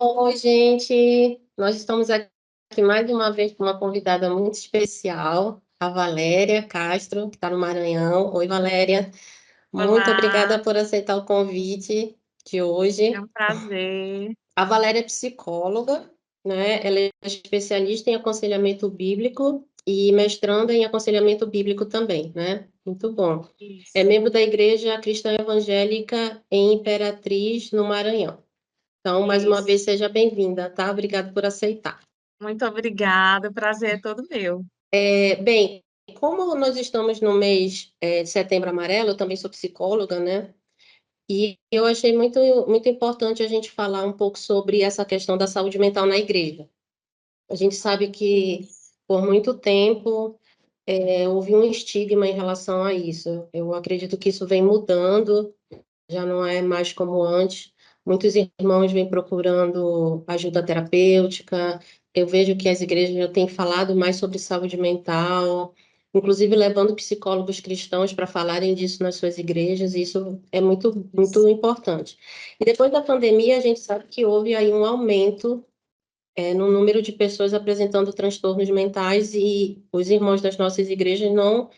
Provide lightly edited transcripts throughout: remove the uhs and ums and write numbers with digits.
Oi, gente. Nós estamos aqui mais uma vez com uma convidada muito especial, a Valéria Castro, que está no Maranhão. Oi, Valéria. Muito Olá, obrigada por aceitar o convite de é hoje. um prazer. A Valéria é psicóloga, né? Ela é especialista em aconselhamento bíblico e mestranda em aconselhamento bíblico também, né? Muito bom. É Isso, membro da Igreja Cristã Evangélica em Imperatriz, no Maranhão. Então, mais uma isso. vez, seja bem-vinda, tá? Obrigada por aceitar. Muito obrigada, o prazer é todo meu. Bem, como nós estamos no mês de Setembro Amarelo, eu também sou psicóloga, né? E eu achei muito importante a gente falar um pouco sobre essa questão da saúde mental na igreja. A gente sabe que, Isso. por muito tempo, houve um estigma em relação a isso. Eu acredito que isso vem mudando, já não é mais como antes. Muitos irmãos vêm procurando ajuda terapêutica. Eu vejo que as igrejas já têm falado mais sobre saúde mental, inclusive levando psicólogos cristãos para falarem disso nas suas igrejas, e isso é muito importante. E depois da pandemia, a gente sabe que houve aí um aumento no número de pessoas apresentando transtornos mentais, e os irmãos das nossas igrejas não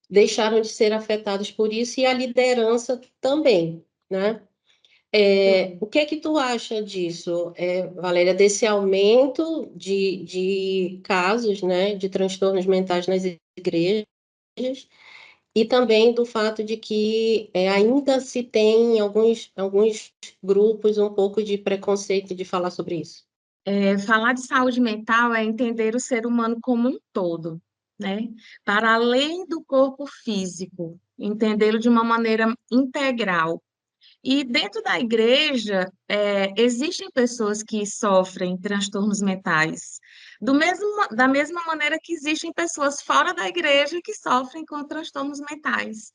deixaram de ser afetados por isso, e a liderança também, né? O Sim. que é que tu acha disso, Valéria, desse aumento de casos, né, de transtornos mentais nas igrejas, e também do fato de que ainda se tem em alguns grupos um pouco de preconceito de falar sobre isso? Falar de saúde mental é entender o ser humano como um todo, né? Para além do corpo físico, entendê-lo de uma maneira integral. E dentro da igreja, existem pessoas que sofrem transtornos mentais, da mesma maneira que existem pessoas fora da igreja que sofrem com transtornos mentais.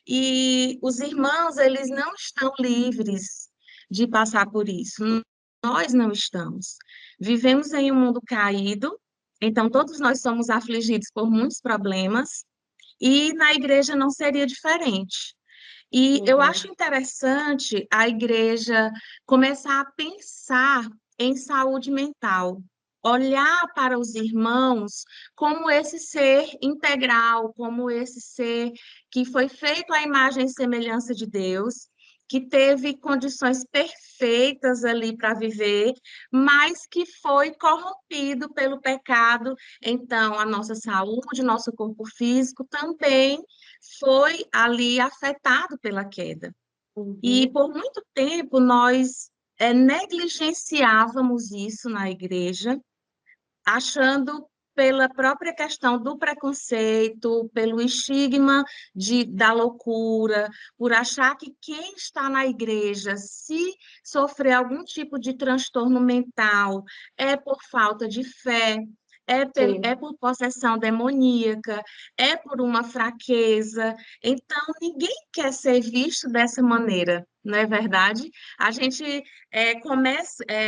E os irmãos, eles não estão livres de passar por isso. Nós não estamos. Vivemos em um mundo caído, então todos nós somos afligidos por muitos problemas, e na igreja não seria diferente. E eu acho Uhum. interessante a igreja começar a pensar em saúde mental, olhar para os irmãos como esse ser integral, como esse ser que foi feito à imagem e semelhança de Deus, que teve condições perfeitas ali para viver, mas que foi corrompido pelo pecado. Então, a nossa saúde, nosso corpo físico também foi ali afetado pela queda. E Uhum. por muito tempo nós negligenciávamos isso na igreja, achando pela própria questão do preconceito, pelo estigma da loucura, por achar que quem está na igreja, se sofrer algum tipo de transtorno mental, é por falta de fé, é Sim, por possessão demoníaca, é por uma fraqueza. Então, ninguém quer ser visto dessa maneira, não é verdade? A gente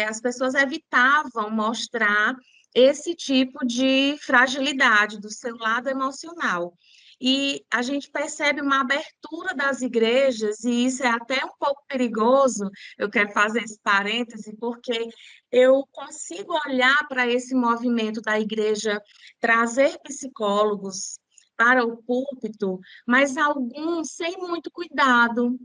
as pessoas evitavam mostrar esse tipo de fragilidade do seu lado emocional. E a gente percebe uma abertura das igrejas, e isso é até um pouco perigoso. Eu quero fazer esse parêntese, porque eu consigo olhar para esse movimento da igreja trazer psicólogos para o púlpito, mas alguns sem muito cuidado,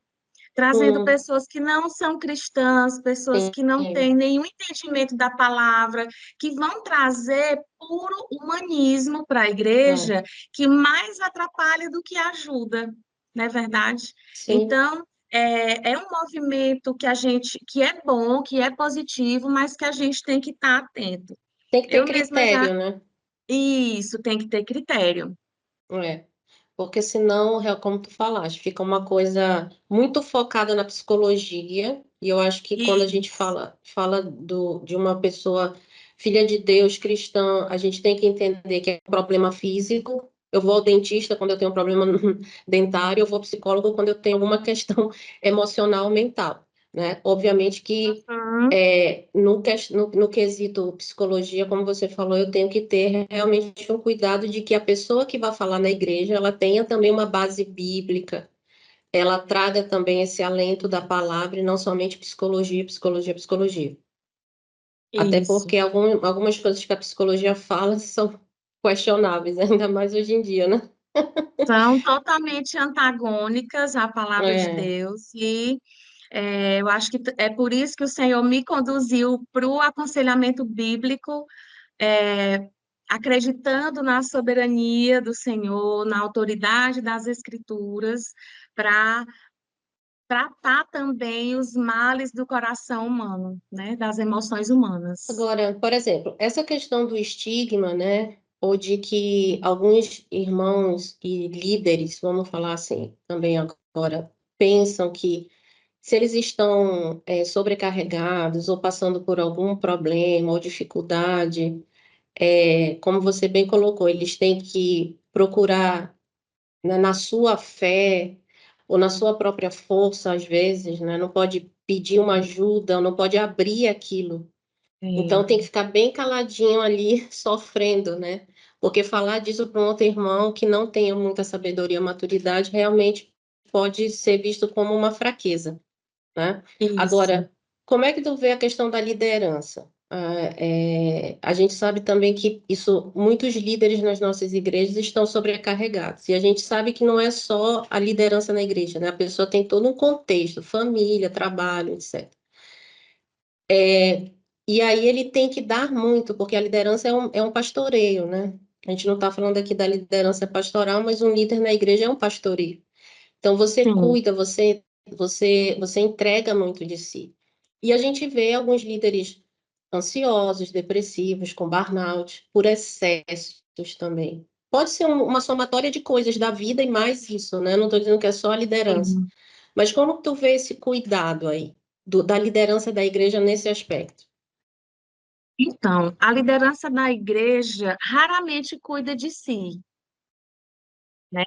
trazendo hum, pessoas que não são cristãs, pessoas sim, que não têm nenhum entendimento da palavra, que vão trazer puro humanismo para a é, igreja, que mais atrapalha do que ajuda, não é verdade? sim. Então, é um movimento que é bom, que é positivo, mas que a gente tem que estar atento. Tem que ter Eu mesma já. critério, né? Isso, tem que ter critério. É. Porque senão, como tu falaste, fica uma coisa muito focada na psicologia, e eu acho que quando a gente Isso, fala de uma pessoa filha de Deus, cristã, a gente tem que entender que é um problema físico. Eu vou ao dentista quando eu tenho um problema dentário, eu vou ao psicólogo quando eu tenho alguma questão emocional, mental, né? Obviamente que uhum, no quesito psicologia, como você falou, eu tenho que ter realmente um cuidado de que a pessoa que vai falar na igreja, ela tenha também uma base bíblica, ela traga também esse alento da palavra e não somente psicologia, psicologia, psicologia. Até Isso. porque algumas coisas que a psicologia fala são questionáveis, ainda mais hoje em dia, né? São totalmente antagônicas à palavra de É. Deus, e eu acho que é por isso que o Senhor me conduziu para o aconselhamento bíblico, é, acreditando na soberania do Senhor, na autoridade das Escrituras, para tratar também os males do coração humano, né, das emoções humanas. Agora, por exemplo, essa questão do estigma, né? Ou de que alguns irmãos e líderes, vamos falar assim também agora, pensam que se eles estão sobrecarregados ou passando por algum problema ou dificuldade, como você bem colocou, eles têm que procurar, né, na sua fé ou na sua própria força, às vezes, né? Não pode pedir uma ajuda, não pode abrir aquilo. Então tem que ficar bem caladinho ali, sofrendo, né? Porque falar disso para um outro irmão que não tenha muita sabedoria, maturidade, realmente pode ser visto como uma fraqueza, né? Isso. Agora, como é que tu vê a questão da liderança? A gente sabe também que isso, muitos líderes nas nossas igrejas estão sobrecarregados, e a gente sabe que não é só a liderança na igreja, né? A pessoa tem todo um contexto, família, trabalho, etc. E aí ele tem que dar muito, porque a liderança é um pastoreio, né? A gente não está falando aqui da liderança pastoral, mas um líder na igreja é um pastoreio. Então você Sim. cuida, você entrega muito de si. E a gente vê alguns líderes ansiosos, depressivos, com burnout, por excessos também. Pode ser uma somatória de coisas da vida e mais isso, né? Não estou dizendo que é só a liderança. Sim. Mas como que tu vê esse cuidado aí, da liderança da igreja nesse aspecto? Então, a liderança da igreja raramente cuida de si, né?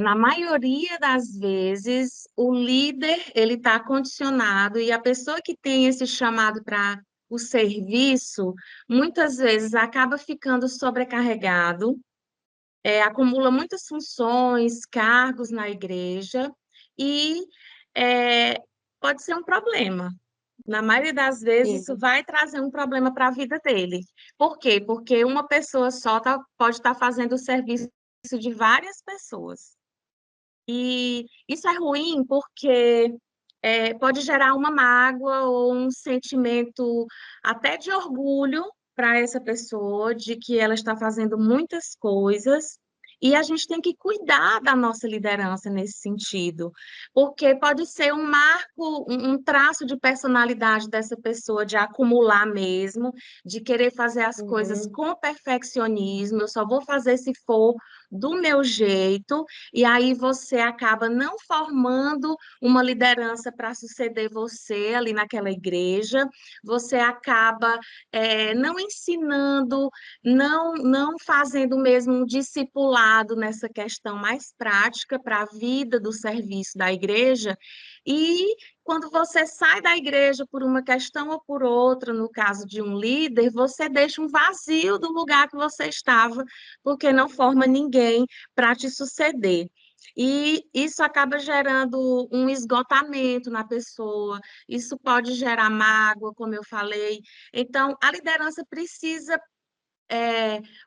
Na maioria das vezes, o líder ele está condicionado e a pessoa que tem esse chamado para o serviço, muitas vezes acaba ficando sobrecarregado, acumula muitas funções, cargos na igreja e é, pode ser um problema. Na maioria das vezes, isso Sim. vai trazer um problema para a vida dele. Por quê? Porque uma pessoa só pode estar fazendo o serviço de várias pessoas. E isso é ruim porque pode gerar uma mágoa ou um sentimento até de orgulho para essa pessoa, de que ela está fazendo muitas coisas. E a gente tem que cuidar da nossa liderança nesse sentido, porque pode ser um marco, um traço de personalidade dessa pessoa de acumular mesmo, de querer fazer as coisas Uhum. com perfeccionismo, eu só vou fazer se for do meu jeito, e aí você acaba não formando uma liderança para suceder você ali naquela igreja, você acaba não ensinando, não fazendo mesmo um discipulado nessa questão mais prática para a vida do serviço da igreja, e quando você sai da igreja por uma questão ou por outra, no caso de um líder, você deixa um vazio do lugar que você estava, porque não forma ninguém para te suceder. E isso acaba gerando um esgotamento na pessoa, isso pode gerar mágoa, como eu falei. Então, a liderança precisa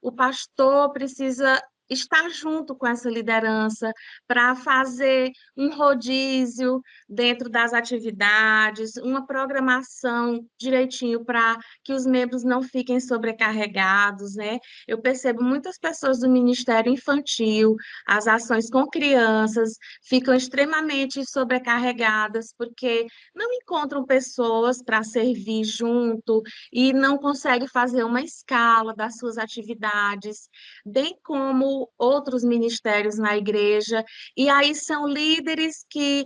o pastor precisa estar junto com essa liderança para fazer um rodízio dentro das atividades, uma programação direitinho para que os membros não fiquem sobrecarregados, né? Eu percebo muitas pessoas do Ministério Infantil, as ações com crianças ficam extremamente sobrecarregadas porque não encontram pessoas para servir junto, e não consegue fazer uma escala das suas atividades, bem como outros ministérios na igreja. E aí são líderes que,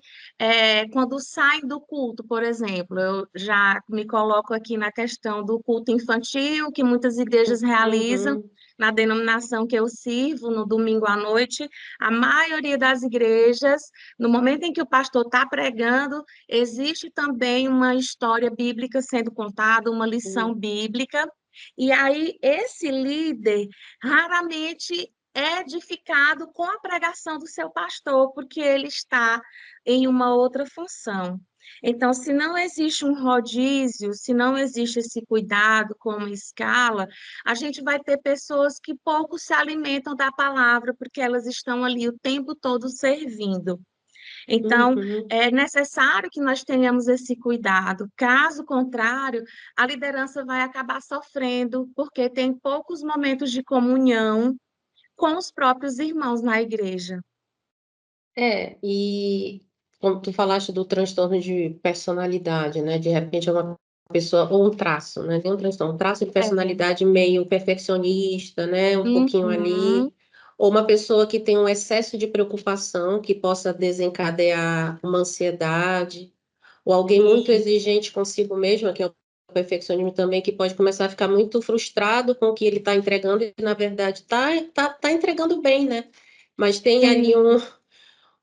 quando saem do culto, por exemplo, eu já me coloco aqui na questão do culto infantil, que muitas igrejas realizam. Uhum. Na denominação que eu sirvo, no domingo à noite, a maioria das igrejas, no momento em que o pastor está pregando, existe também uma história bíblica sendo contada, uma lição Sim. bíblica, e aí esse líder raramente é edificado com a pregação do seu pastor, porque ele está em uma outra função. Então, se não existe um rodízio, se não existe esse cuidado com uma escala, a gente vai ter pessoas que pouco se alimentam da palavra, porque elas estão ali o tempo todo servindo. Então, Uhum. é necessário que nós tenhamos esse cuidado. Caso contrário, a liderança vai acabar sofrendo, porque tem poucos momentos de comunhão com os próprios irmãos na igreja. E como tu falaste do transtorno de personalidade, né? De repente é uma pessoa, ou um traço, né? Tem um transtorno, um traço de É. personalidade meio perfeccionista, né? Um pouquinho Uhum, ali. Ou uma pessoa que tem um excesso de preocupação que possa desencadear uma ansiedade. Ou alguém muito isso, exigente consigo mesmo, que é o perfeccionismo também, que pode começar a ficar muito frustrado com o que ele está entregando e, na verdade, tá entregando bem, né? Mas tem ali sim,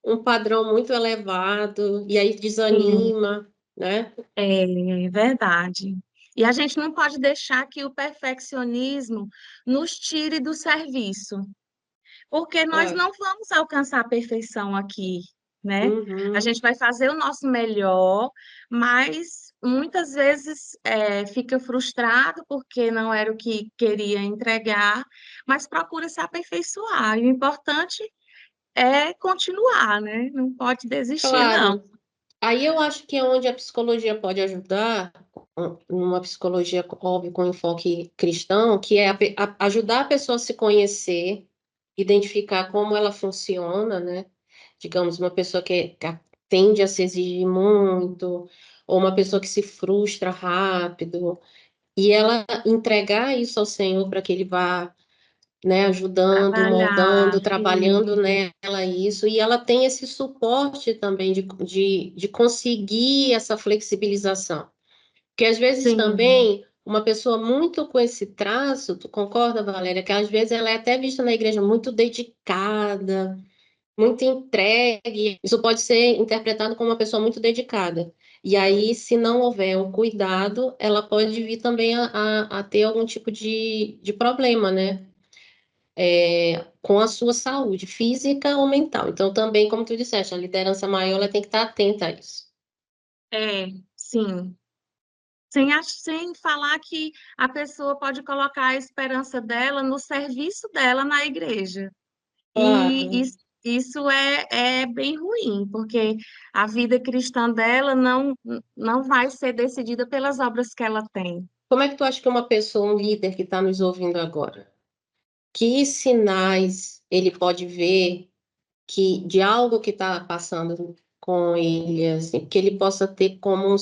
um padrão muito elevado, e aí sim, desanima, né? é verdade. E a gente não pode deixar que o perfeccionismo nos tire do serviço, porque nós Claro. não vamos alcançar a perfeição aqui, né? A Uhum. gente vai fazer o nosso melhor, mas muitas vezes fica frustrado porque não era o que queria entregar, mas procura se aperfeiçoar. E o importante é continuar, né? Não pode desistir, não. Claro. Aí eu acho que é onde a psicologia pode ajudar, uma psicologia, óbvio, com enfoque cristão, que é ajudar a pessoa a se conhecer, identificar como ela funciona, né? Digamos, uma pessoa que tende a se exigir muito, ou uma pessoa que se frustra rápido, e ela entregar isso ao Senhor para que Ele vá, né, ajudando, Trabalhar, moldando, trabalhando isso. nela isso, e ela tem esse suporte também de conseguir essa flexibilização. Porque às vezes Sim, também uma pessoa muito com esse traço, tu concorda, Valéria, que às vezes ela é até vista na igreja muito dedicada, muito entregue, isso pode ser interpretado como uma pessoa muito dedicada. E aí, se não houver o cuidado, ela pode vir também a ter algum tipo de problema, né? Com a sua saúde física ou mental. Então, também, como tu disseste, a liderança maior ela tem que estar atenta a isso. sim. Sem falar que a pessoa pode colocar a esperança dela no serviço dela na igreja. E Claro. isso é bem ruim, porque a vida cristã dela não vai ser decidida pelas obras que ela tem. Como é que tu acha que uma pessoa, um líder que está nos ouvindo agora, que sinais ele pode ver que de algo que está passando com ele, assim, que ele possa ter como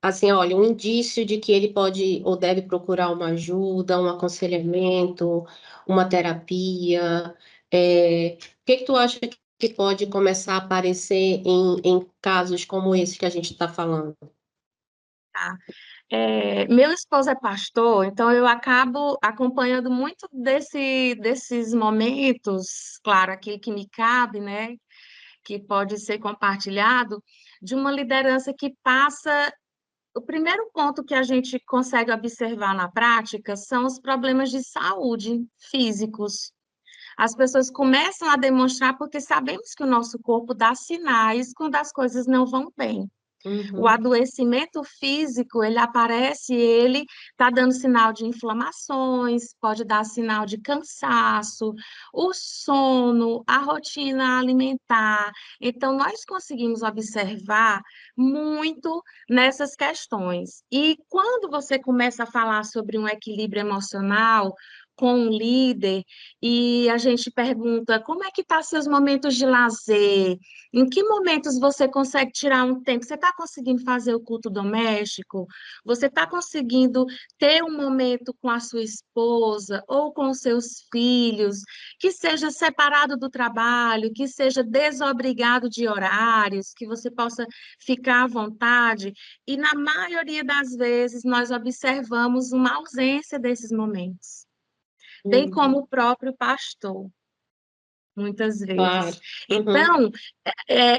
assim, olha, um indício de que ele pode ou deve procurar uma ajuda, um aconselhamento, uma terapia. O que que tu acha que pode começar a aparecer em casos como esse que a gente está falando? Tá? Meu esposo é pastor, então eu acabo acompanhando muito desses momentos, claro, aquilo que me cabe, né, que pode ser compartilhado, de uma liderança que passa. O primeiro ponto que a gente consegue observar na prática são os problemas de saúde físicos. As pessoas começam a demonstrar porque sabemos que o nosso corpo dá sinais quando as coisas não vão bem. O Uhum, adoecimento físico, ele aparece, ele está dando sinal de inflamações, pode dar sinal de cansaço, o sono, a rotina alimentar. Então, nós conseguimos observar muito nessas questões. E quando você começa a falar sobre um equilíbrio emocional, com um líder, e a gente pergunta como é que tá seus momentos de lazer, em que momentos você consegue tirar um tempo? Você está conseguindo fazer o culto doméstico? Você está conseguindo ter um momento com a sua esposa ou com os seus filhos, que seja separado do trabalho, que seja desobrigado de horários, que você possa ficar à vontade? E na maioria das vezes nós observamos uma ausência desses momentos, bem uhum, como o próprio pastor. Muitas vezes. claro. Uhum, Então,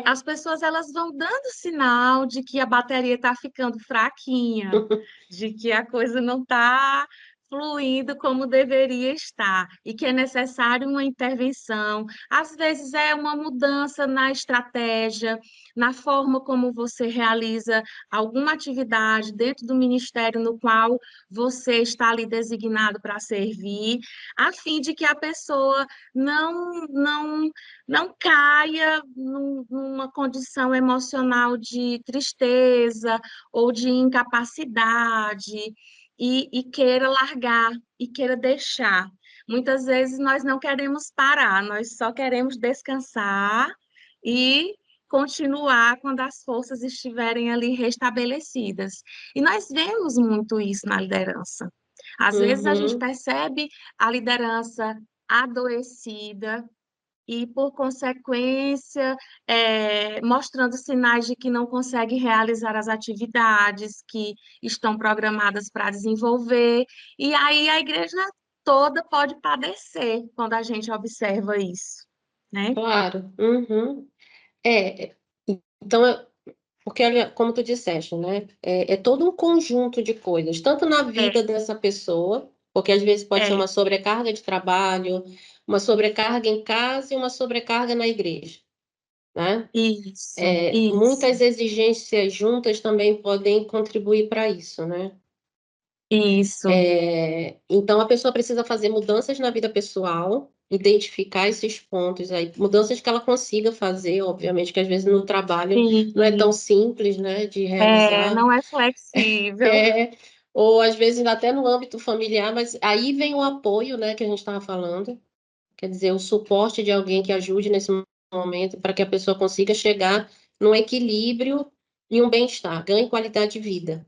as pessoas elas vão dando sinal de que a bateria está ficando fraquinha, de que a coisa não está fluindo como deveria estar e que é necessário uma intervenção. Às vezes é uma mudança na estratégia, na forma como você realiza alguma atividade dentro do ministério no qual você está ali designado para servir, a fim de que a pessoa não caia numa condição emocional de tristeza ou de incapacidade e queira largar e queira deixar. Muitas vezes nós não queremos parar, nós só queremos descansar e continuar quando as forças estiverem ali restabelecidas. E nós vemos muito isso na liderança. Às vezes a gente Uhum, percebe a liderança adoecida, e, por consequência, mostrando sinais de que não consegue realizar as atividades que estão programadas para desenvolver, e aí a igreja toda pode padecer quando a gente observa isso, né? claro. Uhum. É, então, porque, como tu disseste, né? É todo um conjunto de coisas, tanto na É, vida dessa pessoa, porque às vezes pode ser é, uma sobrecarga de trabalho, uma sobrecarga em casa e uma sobrecarga na igreja, né? isso, isso, Muitas exigências juntas também podem contribuir para isso, né? isso, Então, a pessoa precisa fazer mudanças na vida pessoal, identificar esses pontos aí, mudanças que ela consiga fazer, obviamente, que às vezes no trabalho não é tão sim, simples, né, de realizar, não é flexível, é, ou às vezes até no âmbito familiar, mas aí vem o apoio, né, que a gente estava falando, quer dizer, o suporte de alguém que ajude nesse momento para que a pessoa consiga chegar num equilíbrio e um bem-estar, ganhe qualidade de vida.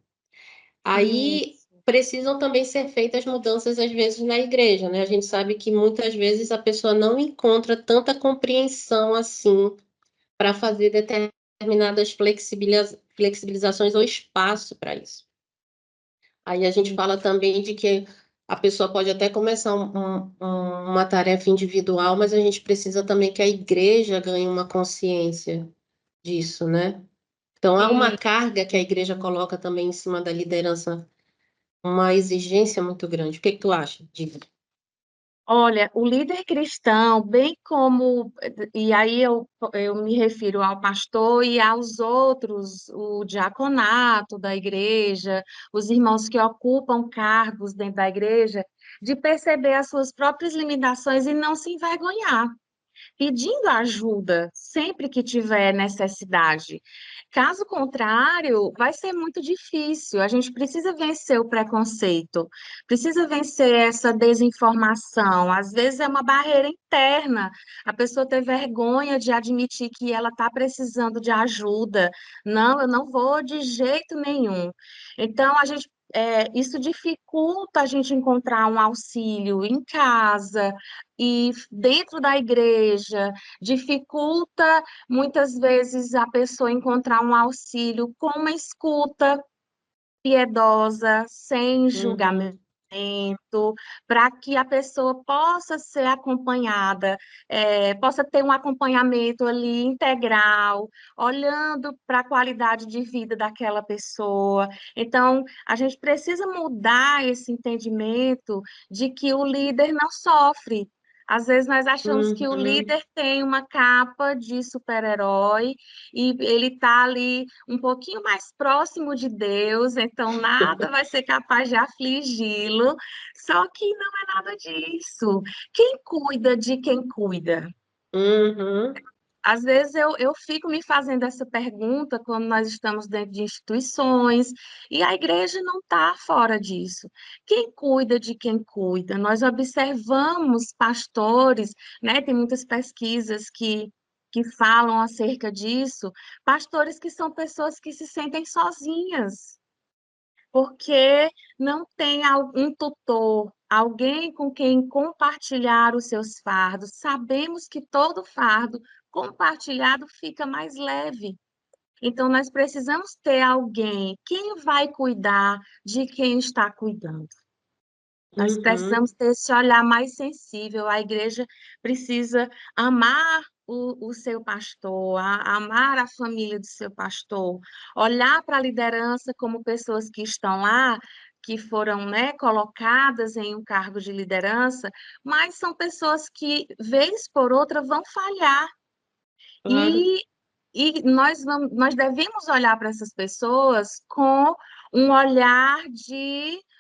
Aí isso, precisam também ser feitas mudanças, às vezes, na igreja, né? A gente sabe que muitas vezes a pessoa não encontra tanta compreensão assim para fazer determinadas flexibilizações ou espaço para isso. Aí a gente fala também de que a pessoa pode até começar uma tarefa individual, mas a gente precisa também que a igreja ganhe uma consciência disso, né? Então, há uma carga que a isso. igreja coloca também em cima da liderança, uma exigência muito grande. O que que tu acha disso? Olha, o líder cristão, bem como, e aí eu me refiro ao pastor e aos outros, o diaconato da igreja, os irmãos que ocupam cargos dentro da igreja, de perceber as suas próprias limitações e não se envergonhar pedindo ajuda sempre que tiver necessidade. Caso contrário, vai ser muito difícil. A gente precisa vencer o preconceito, precisa vencer essa desinformação. Às vezes é uma barreira interna, a pessoa ter vergonha de admitir que ela está precisando de ajuda. Não, eu não vou de jeito nenhum. Então, isso dificulta a gente encontrar um auxílio em casa, e dentro da igreja, dificulta muitas vezes a pessoa encontrar um auxílio com uma escuta piedosa, sem julgamento, Uhum, para que a pessoa possa ser acompanhada, possa ter um acompanhamento ali integral, olhando para a qualidade de vida daquela pessoa. Então, a gente precisa mudar esse entendimento de que o líder não sofre. Às vezes nós achamos que o uhum. líder tem uma capa de super-herói e ele está ali um pouquinho mais próximo de Deus, então nada vai ser capaz de afligi-lo. Só que não é nada disso. Quem cuida de quem cuida? Uhum, Às vezes eu fico me fazendo essa pergunta quando nós estamos dentro de instituições, e a igreja não está fora disso. Quem cuida de quem cuida? Nós observamos pastores, né? Tem muitas pesquisas que falam acerca disso, pastores que são pessoas que se sentem sozinhas porque não tem um tutor, alguém com quem compartilhar os seus fardos. Sabemos que todo fardo compartilhado fica mais leve. Então, nós precisamos ter alguém, quem vai cuidar de quem está cuidando. Nós precisamos uhum, ter esse olhar mais sensível. A igreja precisa amar o seu pastor, amar a família do seu pastor, olhar para a liderança como pessoas que estão lá, que foram, né, colocadas em um cargo de liderança, mas são pessoas que, vez por outra, vão falhar. Claro. E, nós devemos olhar para essas pessoas com um olhar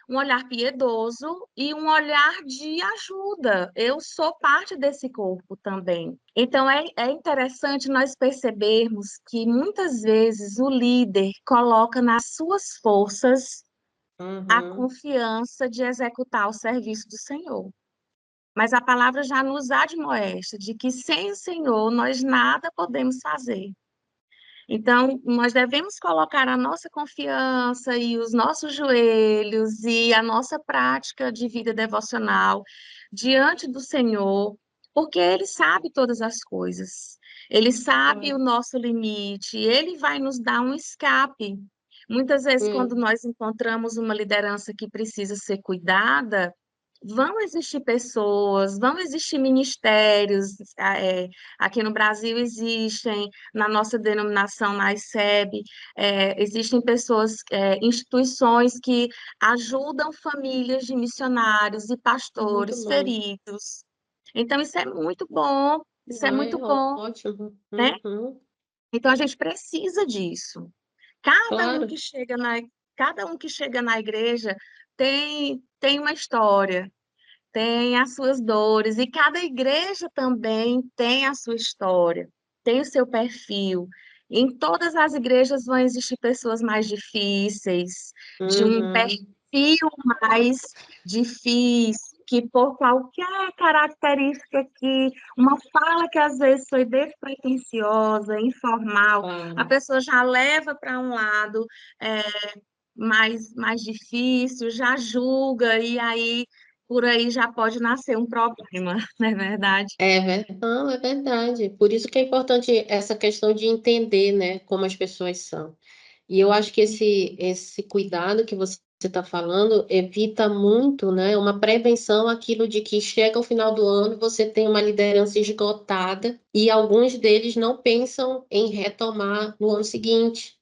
um olhar piedoso e um olhar de ajuda. Eu sou parte desse corpo também. Então é interessante nós percebermos que muitas vezes o líder coloca nas suas forças a Uhum. confiança de executar o serviço do Senhor. Mas a palavra já nos admoesta de que sem o Senhor nós nada podemos fazer. Então, nós devemos colocar a nossa confiança e os nossos joelhos e a nossa prática de vida devocional diante do Senhor, porque Ele sabe todas as coisas. Ele sabe o Claro. nosso limite, Ele vai nos dar um escape. Muitas vezes, quando Hum. nós encontramos uma liderança que precisa ser cuidada, vão existir pessoas, vão existir ministérios, aqui no Brasil existem, na nossa denominação, na ICEB, existem pessoas, instituições que ajudam famílias de missionários e Muito pastores bom. feridos. Então, isso é muito Ai, bom, ótimo. né? Uhum. Então, a gente precisa disso. Cada um Claro. que chega na, cada um que chega na igreja tem uma história, tem as suas dores, e cada igreja também tem a sua história, tem o seu perfil. Em todas as igrejas vão existir pessoas mais difíceis, de um Uhum. perfil mais difícil, que por qualquer característica que, uma fala que às vezes foi despretensiosa, informal, a Claro. pessoa já leva para um lado, é, mais difícil, já julga, e aí por aí já pode nascer um problema, não é verdade? Não, é verdade. Por isso que é importante essa questão de entender, né, como as pessoas são. E eu acho que esse cuidado que você está falando evita muito, né, uma prevenção àquilo de que chega ao final do ano, você tem uma liderança esgotada e alguns deles não pensam em retomar no ano seguinte,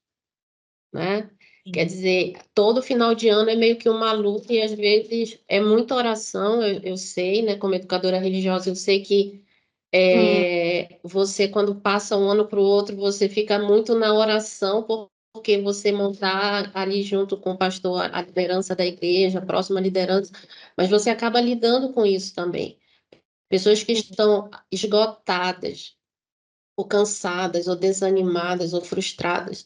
né? Quer Sim. dizer, todo final de ano é meio que uma luta e às vezes é muita oração, eu sei, né, como educadora religiosa, eu sei que Sim, você, quando passa um ano para o outro, você fica muito na oração, porque você montar ali junto com o pastor a liderança da igreja, a próxima liderança, mas você acaba lidando com isso também. Pessoas que sim, estão esgotadas, ou cansadas, ou desanimadas, ou frustradas.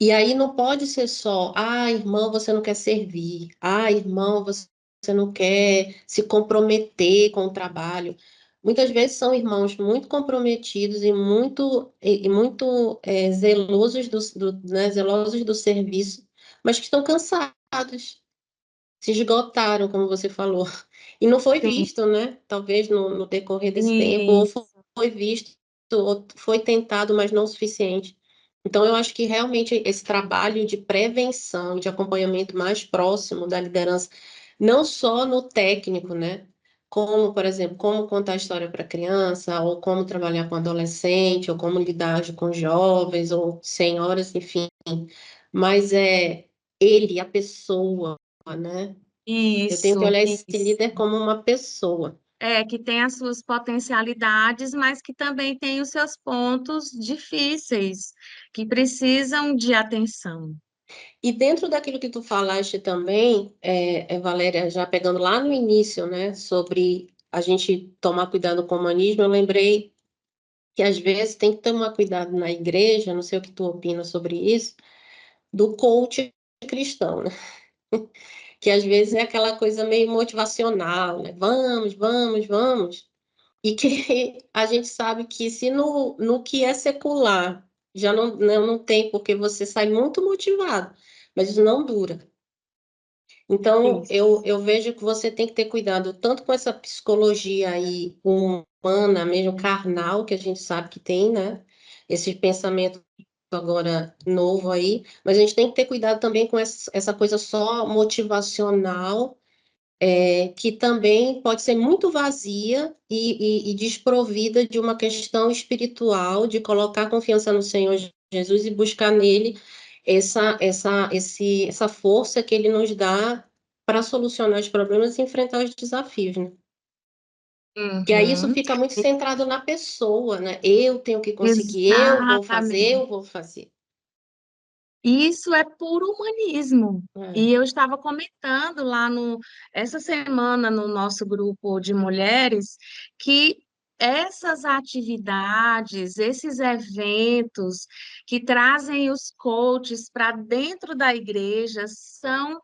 E aí não pode ser só, irmão, você não quer servir, irmão, você não quer se comprometer com o trabalho. Muitas vezes são irmãos muito comprometidos e muito zelosos né, zelosos do serviço, mas que estão cansados, se esgotaram, como você falou. E não foi sim, visto, né? Talvez no decorrer desse tempo, ou isso, foi visto, ou foi tentado, mas não o suficiente. Então, eu acho que realmente esse trabalho de prevenção, de acompanhamento mais próximo da liderança, não só no técnico, né? Como, por exemplo, como contar a história para criança, ou como trabalhar com adolescente, ou como lidar com jovens, ou senhoras, enfim. Mas ele, a pessoa, né? Eu tenho que olhar esse isso. líder como uma pessoa. Que tem as suas potencialidades, mas que também tem os seus pontos difíceis, que precisam de atenção. E dentro daquilo que tu falaste também, Valéria, já pegando lá no início, né, sobre a gente tomar cuidado com o humanismo, eu lembrei que às vezes tem que tomar cuidado na igreja, não sei o que tu opina sobre isso, do coach cristão, né? Que às vezes é aquela coisa meio motivacional, né? Vamos, vamos, vamos. E que a gente sabe que se no que é secular já não tem, porque você sai muito motivado, mas isso não dura. Então, Isso. eu vejo que você tem que ter cuidado tanto com essa psicologia aí humana, mesmo carnal, que a gente sabe que tem, né? Esse pensamento agora novo aí, mas a gente tem que ter cuidado também com essa coisa só motivacional, que também pode ser muito vazia e desprovida de uma questão espiritual, de colocar confiança no Senhor Jesus e buscar nele essa força que ele nos dá para solucionar os problemas e enfrentar os desafios, né? Que aí isso Uhum. fica muito centrado na pessoa, né? Eu tenho que conseguir, Exatamente. eu vou fazer. Isso é puro humanismo. É, E eu estava comentando lá essa semana no nosso grupo de mulheres que essas atividades, esses eventos que trazem os coaches para dentro da igreja são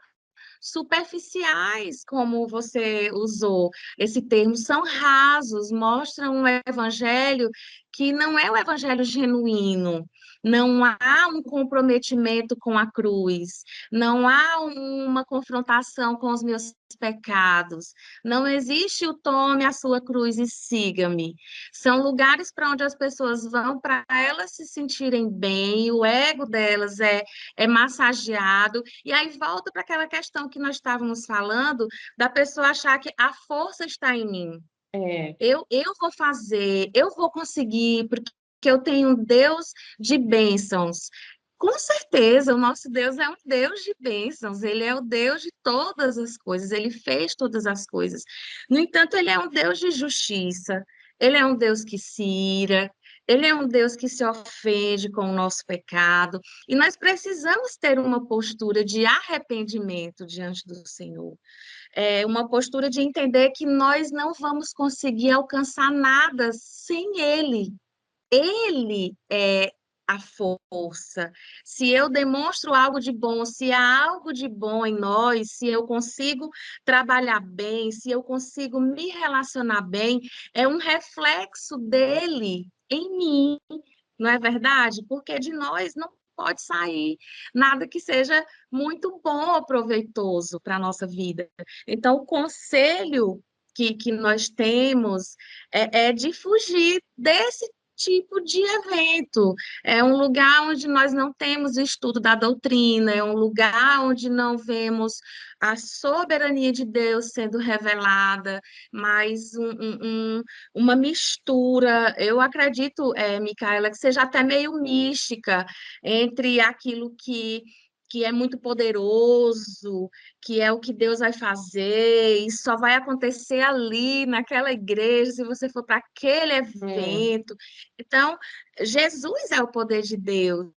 superficiais, como você usou esse termo, são rasos, mostram um evangelho que não é o evangelho genuíno. Não há um comprometimento com a cruz, não há uma confrontação com os meus pecados, não existe o tome a sua cruz e siga-me. São lugares para onde as pessoas vão para elas se sentirem bem, o ego delas é massageado, e aí volta para aquela questão que nós estávamos falando, da pessoa achar que a força está em mim. é, Eu vou fazer, eu vou conseguir, porque eu tenho um Deus de bênçãos. Com certeza, o nosso Deus é um Deus de bênçãos, ele é o Deus de todas as coisas, ele fez todas as coisas. No entanto, ele é um Deus de justiça, ele é um Deus que se ira, ele é um Deus que se ofende com o nosso pecado, e nós precisamos ter uma postura de arrependimento diante do Senhor, uma postura de entender que nós não vamos conseguir alcançar nada sem Ele. Ele é a força. Se eu demonstro algo de bom, se há algo de bom em nós, se eu consigo trabalhar bem, se eu consigo me relacionar bem, é um reflexo dele em mim, não é verdade? Porque de nós não pode sair nada que seja muito bom ou proveitoso para a nossa vida. Então, o conselho que nós temos é de fugir desse tipo de evento. É um lugar onde nós não temos estudo da doutrina, é um lugar onde não vemos a soberania de Deus sendo revelada, mas uma mistura. Eu acredito, Micaela, que seja até meio mística entre aquilo que é muito poderoso, que é o que Deus vai fazer, e só vai acontecer ali, naquela igreja, se você for para aquele é. evento. Então, Jesus é o poder de Deus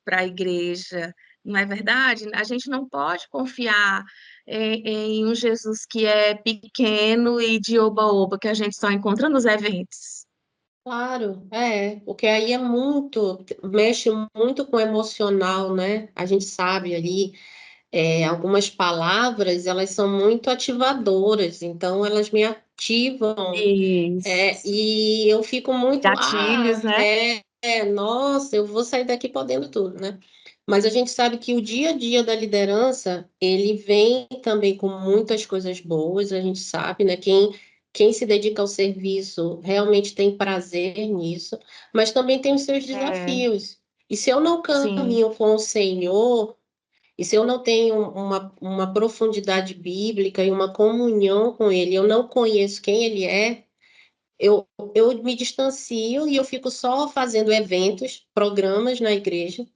para a igreja, não é verdade? A gente não pode confiar em um Jesus que é pequeno e de oba-oba, que a gente só encontra nos eventos. Claro, porque aí mexe muito com o emocional, né? A gente sabe ali, algumas palavras, elas são muito ativadoras, então elas me ativam, Isso. e eu fico muito, Gatilhos, né? nossa, eu vou sair daqui podendo tudo, né? Mas a gente sabe que o dia a dia da liderança, ele vem também com muitas coisas boas, a gente sabe, né? Quem se dedica ao serviço realmente tem prazer nisso, mas também tem os seus É, desafios. E se eu não sim, caminho com o Senhor, e se eu não tenho uma profundidade bíblica e uma comunhão com Ele, eu não conheço quem Ele é, eu me distancio e eu fico só fazendo eventos, programas na igreja,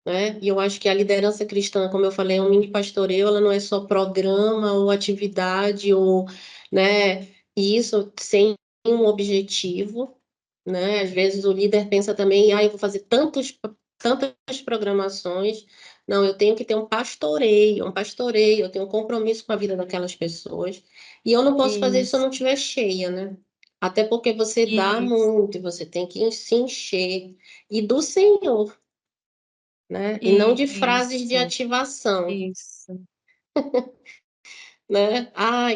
né? E eu acho que a liderança cristã, como eu falei, é um mini pastoreio, ela não é só programa ou atividade, ou, né? E isso sem um objetivo, né? Às vezes o líder pensa também, eu vou fazer tantas programações. Não, eu tenho que ter um pastoreio, eu tenho um compromisso com a vida daquelas pessoas. E eu não posso fazer isso se eu não isso, estiver cheia, né? Até porque você dá isso, muito, e você tem que se encher. E do Senhor, né? E não de frases de isso, ativação, isso. né?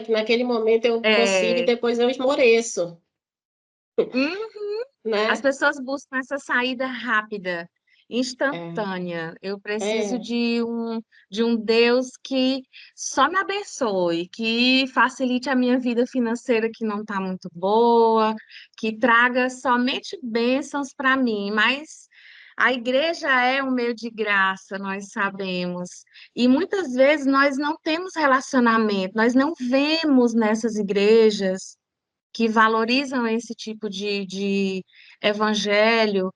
Que naquele momento eu consigo e É, depois eu esmoreço, hum, as né? pessoas buscam essa saída rápida, É, instantânea. Eu preciso é, de um Deus que só me abençoe, que facilite a minha vida financeira que não está muito boa, que traga somente bênçãos para mim, mas a igreja é um meio de graça, nós sabemos. E muitas vezes nós não temos relacionamento, nós não vemos nessas igrejas que valorizam esse tipo de evangelho,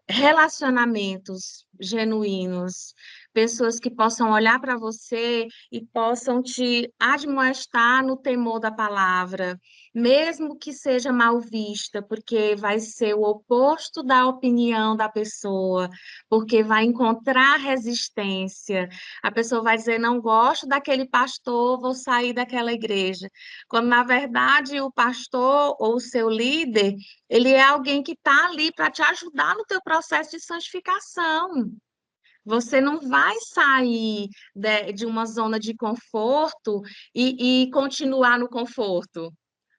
relacionamentos genuínos. pessoas que possam olhar para você e possam te admoestar no temor da palavra, mesmo que seja mal vista, porque vai ser o oposto da opinião da pessoa, porque vai encontrar resistência. A pessoa vai dizer: não gosto daquele pastor, vou sair daquela igreja. Quando, na verdade, o pastor ou o seu líder, ele é alguém que está ali para te ajudar no teu processo de santificação. Você não vai sair de uma zona de conforto e continuar no conforto,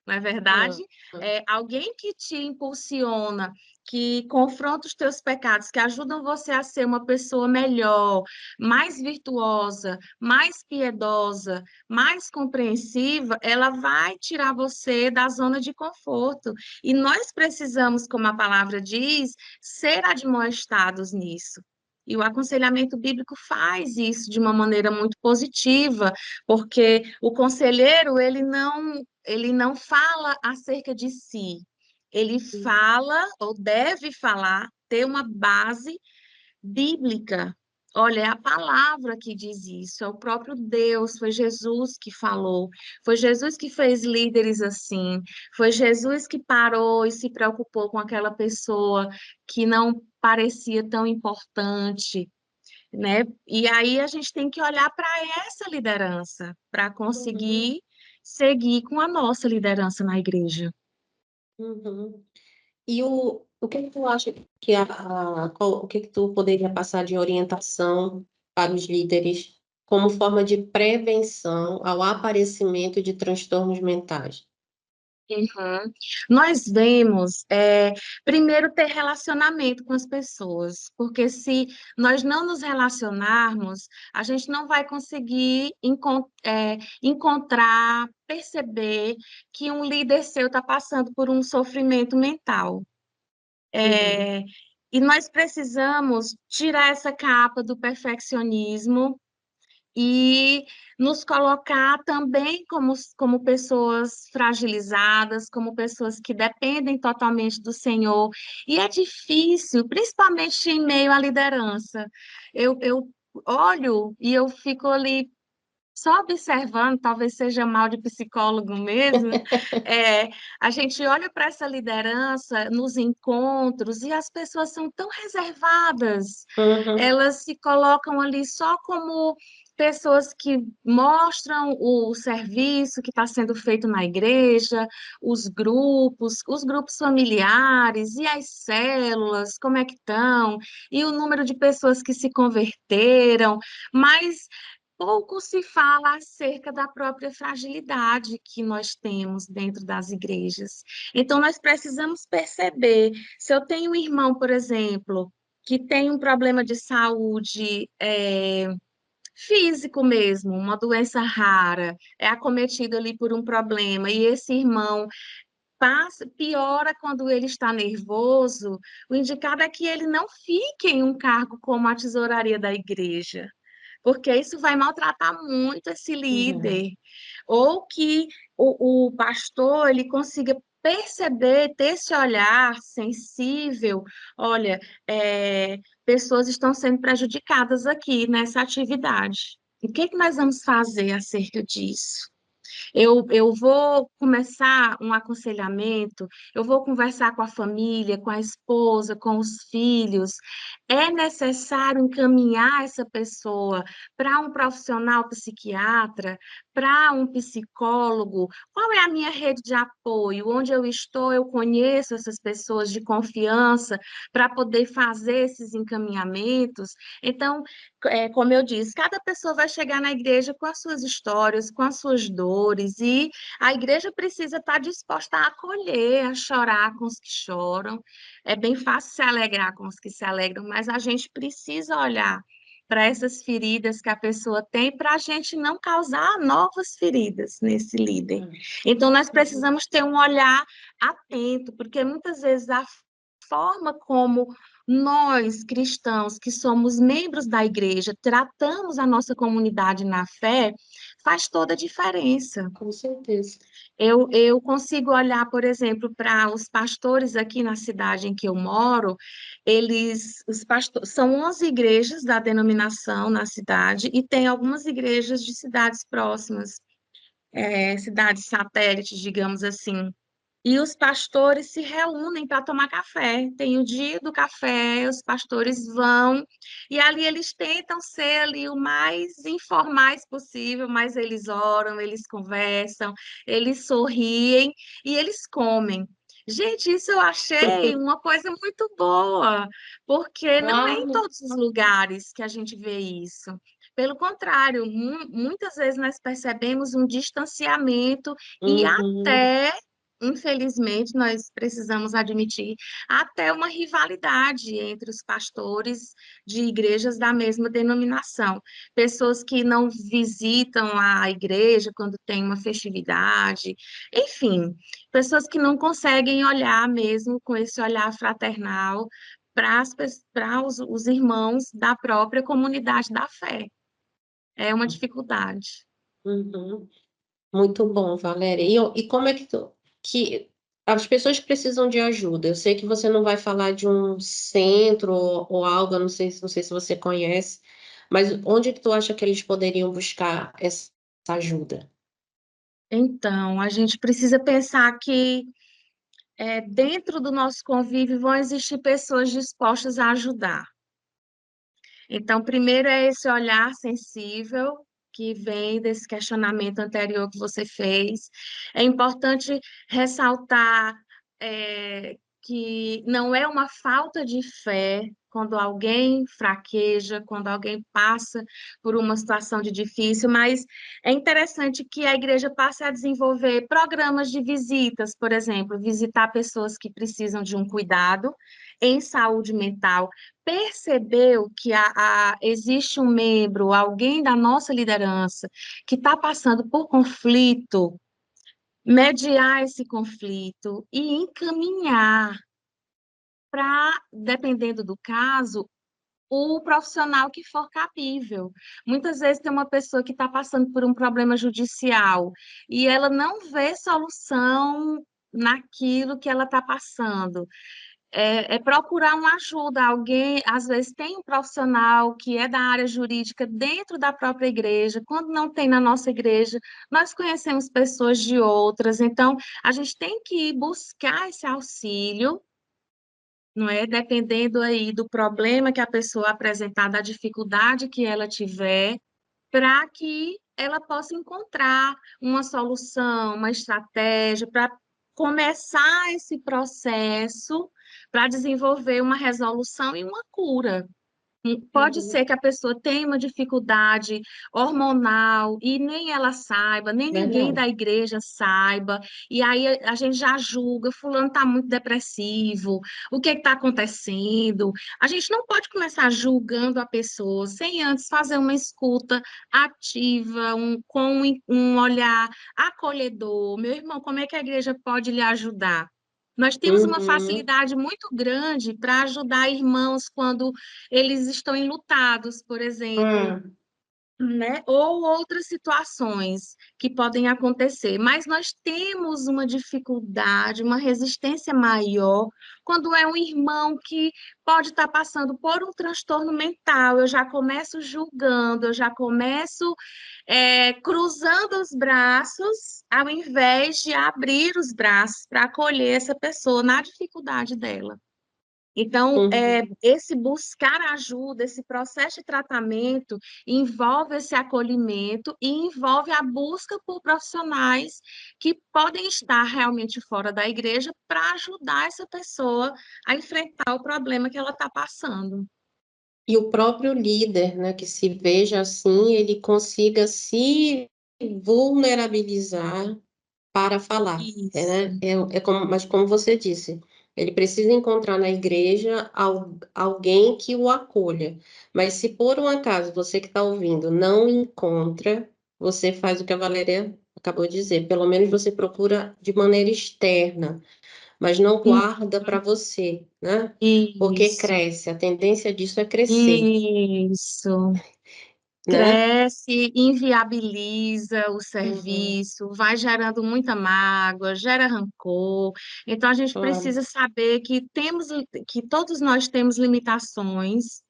não é verdade? Ah, É alguém que te impulsiona, que confronta os teus pecados, que ajudam você a ser uma pessoa melhor, mais virtuosa, mais piedosa, mais compreensiva, ela vai tirar você da zona de conforto. E nós precisamos, como a palavra diz, ser admoestados nisso. E o aconselhamento bíblico faz isso de uma maneira muito positiva, porque o conselheiro, ele não fala acerca de si, ele fala ou deve falar, ter uma base bíblica. Olha, é a palavra que diz isso, é o próprio Deus, foi Jesus que falou, foi Jesus que fez líderes assim, foi Jesus que parou e se preocupou com aquela pessoa que não parecia tão importante, né? E aí a gente tem que olhar para essa liderança para uhum, conseguir seguir com a nossa liderança na igreja. uhum. E o que que tu acha que o que que tu poderia passar de orientação para os líderes como forma de prevenção ao aparecimento de transtornos mentais? Uhum. Nós vemos, primeiro, ter relacionamento com as pessoas, porque se nós não nos relacionarmos, a gente não vai conseguir encontrar, perceber que um líder seu está passando por um sofrimento mental. Uhum, É, e nós precisamos tirar essa capa do perfeccionismo e nos colocar também como pessoas fragilizadas, como pessoas que dependem totalmente do Senhor. E é difícil, principalmente em meio à liderança. Eu olho e eu fico ali só observando, talvez seja mal de psicólogo mesmo, é, a gente olha para essa liderança nos encontros e as pessoas são tão reservadas, uhum, elas se colocam ali só como pessoas que mostram o serviço que está sendo feito na igreja, os grupos familiares e as células, como é que estão, e o número de pessoas que se converteram, mas pouco se fala acerca da própria fragilidade que nós temos dentro das igrejas. Então, nós precisamos perceber, se eu tenho um irmão, por exemplo, que tem um problema de saúde, físico mesmo, uma doença rara, é acometido ali por um problema, e esse irmão piora quando ele está nervoso, o indicado é que ele não fique em um cargo como a tesouraria da igreja, porque isso vai maltratar muito esse uhum. líder, ou que o pastor ele consiga perceber, ter esse olhar sensível, olha, pessoas estão sendo prejudicadas aqui nessa atividade. O que que nós vamos fazer acerca disso? Eu vou começar um aconselhamento, eu vou conversar com a família, com a esposa, com os filhos. É necessário encaminhar essa pessoa para um profissional psiquiatra, para um psicólogo. Qual é a minha rede de apoio? Onde eu estou, eu conheço essas pessoas de confiança para poder fazer esses encaminhamentos. Então, como eu disse, cada pessoa vai chegar na igreja com as suas histórias, com as suas dores, e a igreja precisa estar disposta a acolher, a chorar com os que choram. É bem fácil se alegrar com os que se alegram, mas a gente precisa olhar para essas feridas que a pessoa tem, para a gente não causar novas feridas nesse líder. Então, nós Uhum. precisamos ter um olhar atento, porque muitas vezes a forma como nós, cristãos, que somos membros da igreja, tratamos a nossa comunidade na fé, faz toda a diferença. Com certeza. Eu consigo olhar, por exemplo, para os pastores aqui na cidade em que eu moro, os pastores, são 11 igrejas da denominação na cidade e tem algumas igrejas de cidades próximas, cidades satélites, digamos assim. E os pastores se reúnem para tomar café. Tem o dia do café, os pastores vão, e ali eles tentam ser ali o mais informais possível, mas eles oram, eles conversam, eles sorriem e eles comem. Gente, isso eu achei uma coisa muito boa, porque não é em Claro. todos os lugares que a gente vê isso. Pelo contrário, muitas vezes nós percebemos um distanciamento e Uhum, até infelizmente, nós precisamos admitir até uma rivalidade entre os pastores de igrejas da mesma denominação. Pessoas que não visitam a igreja quando tem uma festividade, enfim, pessoas que não conseguem olhar mesmo com esse olhar fraternal para os irmãos da própria comunidade da fé. É uma dificuldade. uhum. Muito bom, Valéria. E como é que as pessoas precisam de ajuda? Eu sei que você não vai falar de um centro ou algo, eu não sei se você conhece, mas onde que tu acha que eles poderiam buscar essa ajuda? Então, a gente precisa pensar que dentro do nosso convívio vão existir pessoas dispostas a ajudar. Então, primeiro é esse olhar sensível que vem desse questionamento anterior que você fez. É importante ressaltar que não é uma falta de fé quando alguém fraqueja, quando alguém passa por uma situação de difícil, mas é interessante que a igreja passe a desenvolver programas de visitas, por exemplo, visitar pessoas que precisam de um cuidado em saúde mental. Percebeu que existe um membro, alguém da nossa liderança, que está passando por conflito, mediar esse conflito e encaminhar para, dependendo do caso, o profissional que for cabível. Muitas vezes tem uma pessoa que está passando por um problema judicial e ela não vê solução naquilo que ela está passando. Procurar uma ajuda. Alguém, às vezes, tem um profissional que é da área jurídica dentro da própria igreja. Quando não tem na nossa igreja, nós conhecemos pessoas de outras. Então, a gente tem que buscar esse auxílio, não é? Dependendo aí do problema que a pessoa apresentar, da dificuldade que ela tiver, para que ela possa encontrar uma solução, uma estratégia para começar esse processo para desenvolver uma resolução e uma cura. Pode Uhum, ser que a pessoa tenha uma dificuldade hormonal e nem ela saiba, nem ninguém verdade. da igreja saiba, e aí a gente já julga, fulano está muito depressivo, o que está acontecendo? A gente não pode começar julgando a pessoa sem antes fazer uma escuta ativa, com um olhar acolhedor. Meu irmão, como é que a igreja pode lhe ajudar? Nós temos uma Uhum, facilidade muito grande para ajudar irmãos quando eles estão enlutados, por exemplo, ah, né? Ou outras situações que podem acontecer, mas nós temos uma dificuldade, uma resistência maior quando é um irmão que pode estar passando por um transtorno mental. Eu já começo julgando, eu já começo cruzando os braços, ao invés de abrir os braços para acolher essa pessoa na dificuldade dela. Então, uhum. esse buscar ajuda, esse processo de tratamento envolve esse acolhimento e envolve a busca por profissionais que podem estar realmente fora da igreja para ajudar essa pessoa a enfrentar o problema que ela está passando. E o próprio líder, né, que se veja assim, ele consiga se vulnerabilizar para falar, Isso. né? Mas como você disse, ele precisa encontrar na igreja alguém que o acolha. Mas se por um acaso você que está ouvindo não encontra, você faz o que a Valéria acabou de dizer. Pelo menos você procura de maneira externa, mas não guarda para você, né? Porque Isso. cresce. A tendência disso é crescer. Isso. né? cresce, inviabiliza o Uhum, serviço, vai gerando muita mágoa, gera rancor. Então a gente claro. precisa saber que todos nós temos limitações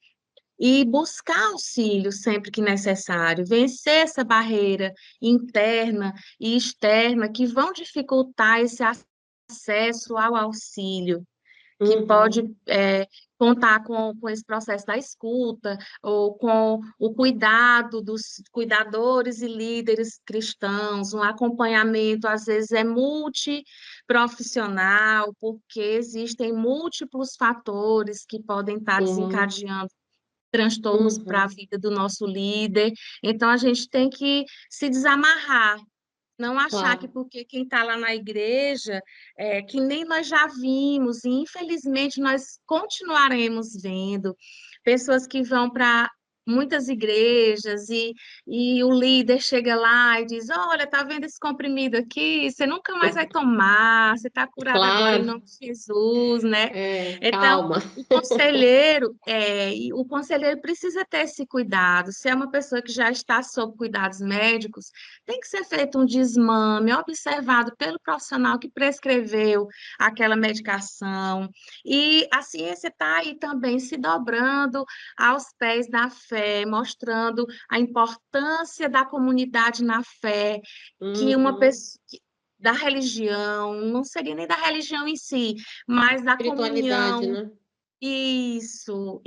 e buscar auxílio sempre que necessário, vencer essa barreira interna e externa que vão dificultar esse acesso ao auxílio, que pode Uhum, contar com esse processo da escuta, ou com o cuidado dos cuidadores e líderes cristãos, um acompanhamento, às vezes, é multiprofissional, porque existem múltiplos fatores que podem estar sim. desencadeando transtornos para a Uhum, vida do nosso líder. Então, a gente tem que se desamarrar, não achar que claro. porque quem está lá na igreja, que nem nós já vimos, e infelizmente nós continuaremos vendo, pessoas que vão para muitas igrejas e o líder chega lá e diz, olha, tá vendo esse comprimido aqui? Você nunca mais vai tomar, você está curado agora em Claro. nome de Jesus, né? Então, Calma. o conselheiro precisa ter esse cuidado. Se é uma pessoa que já está sob cuidados médicos, tem que ser feito um desmame, observado pelo profissional que prescreveu aquela medicação. E a ciência está aí também se dobrando aos pés da fé, mostrando a importância da comunidade na fé, que uma Uhum. pessoa. Da religião, não seria nem da religião em si, mas da Espiritualidade, comunhão, né? isso.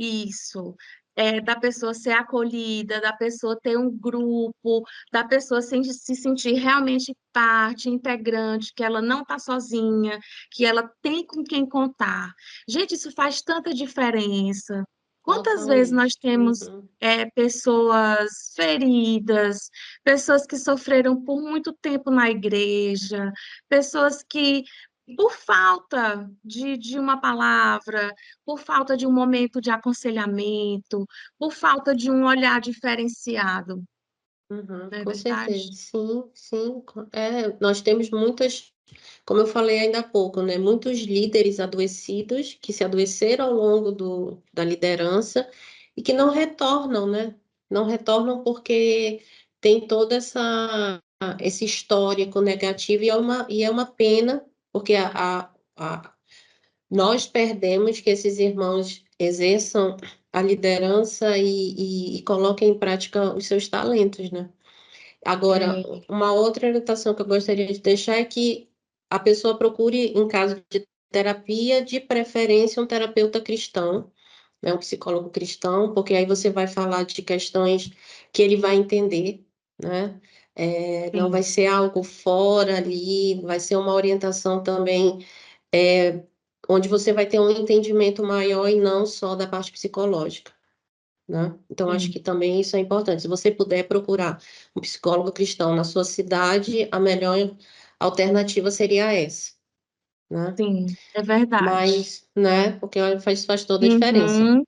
Da pessoa ser acolhida, da pessoa ter um grupo, da pessoa se sentir realmente parte, integrante, que ela não está sozinha, que ela tem com quem contar. Gente, isso faz tanta diferença. Quantas vezes nós Totalmente. temos Uhum. pessoas feridas, pessoas que sofreram por muito tempo na igreja, pessoas que, por falta de uma palavra, por falta de um momento de aconselhamento, por falta de um olhar diferenciado, Uhum, não é com certeza, verdade? sim, sim. Nós temos muitas, como eu falei ainda há pouco, né? Muitos líderes adoecidos que se adoeceram ao longo da liderança e que não retornam, né? Não retornam porque tem toda esse histórico negativo e é uma pena, porque nós perdemos que esses irmãos exerçam a liderança e coloquem em prática os seus talentos, né? Agora, É, uma outra orientação que eu gostaria de deixar é que a pessoa procure, em caso de terapia, de preferência, um terapeuta cristão, né, um psicólogo cristão, porque aí você vai falar de questões que ele vai entender, né? Não vai sim, ser algo fora ali, vai ser uma orientação também, é, onde você vai ter um entendimento maior e não só da parte psicológica, né? Então, acho sim, que também isso é importante. Se você puder procurar um psicólogo cristão na sua cidade, a melhor alternativa seria essa, né? sim, é verdade. Mas, né? Porque olha, faz toda a diferença. Uhum,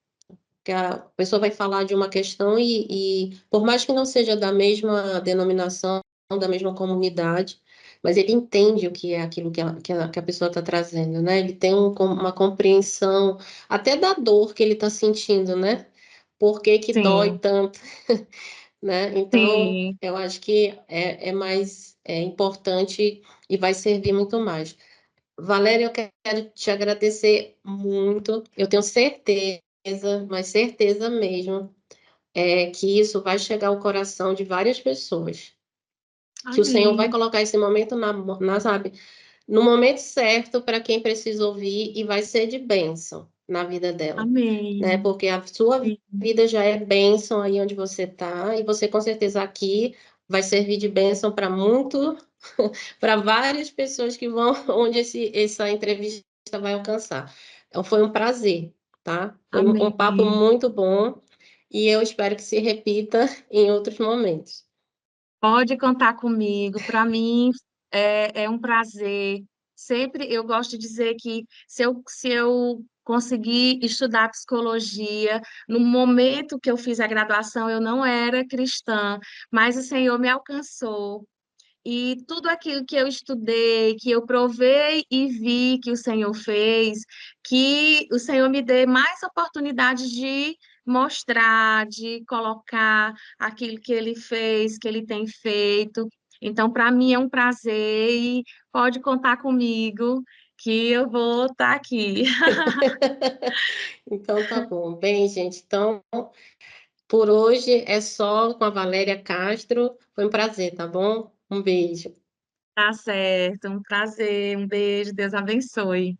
Porque a pessoa vai falar de uma questão e por mais que não seja da mesma denominação, da mesma comunidade, mas ele entende o que é aquilo que a pessoa está trazendo, né? Ele tem uma compreensão até da dor que ele está sentindo, né? Por que que dói sim, tanto, né? Então, sim. eu acho que é mais importante e vai servir muito mais. Valéria, eu quero te agradecer muito. Eu tenho certeza, mas certeza mesmo, que isso vai chegar ao coração de várias pessoas. Que o Senhor vai Amém, colocar esse momento sabe, no momento certo para quem precisa ouvir e vai ser de bênção na vida dela, né? amém. Porque a sua Sim, vida já é bênção aí onde você está e você com certeza aqui vai servir de bênção para várias pessoas que vão onde essa entrevista vai alcançar. Então foi um prazer, tá? Foi um papo amém. muito bom e eu espero que se repita em outros momentos. Pode contar comigo. Para mim é um prazer. Sempre eu gosto de dizer que se eu conseguir estudar psicologia, no momento que eu fiz a graduação, eu não era cristã, mas o Senhor me alcançou. E tudo aquilo que eu estudei, que eu provei e vi que o Senhor fez, que o Senhor me dê mais oportunidades de mostrar, de colocar aquilo que ele fez, que ele tem feito. Então, para mim é um prazer e pode contar comigo que eu vou estar aqui. Então tá bom. Bem, gente, então por hoje é só com a Valéria Castro. Foi um prazer, tá bom? Um beijo. Tá certo, um prazer, um beijo, Deus abençoe.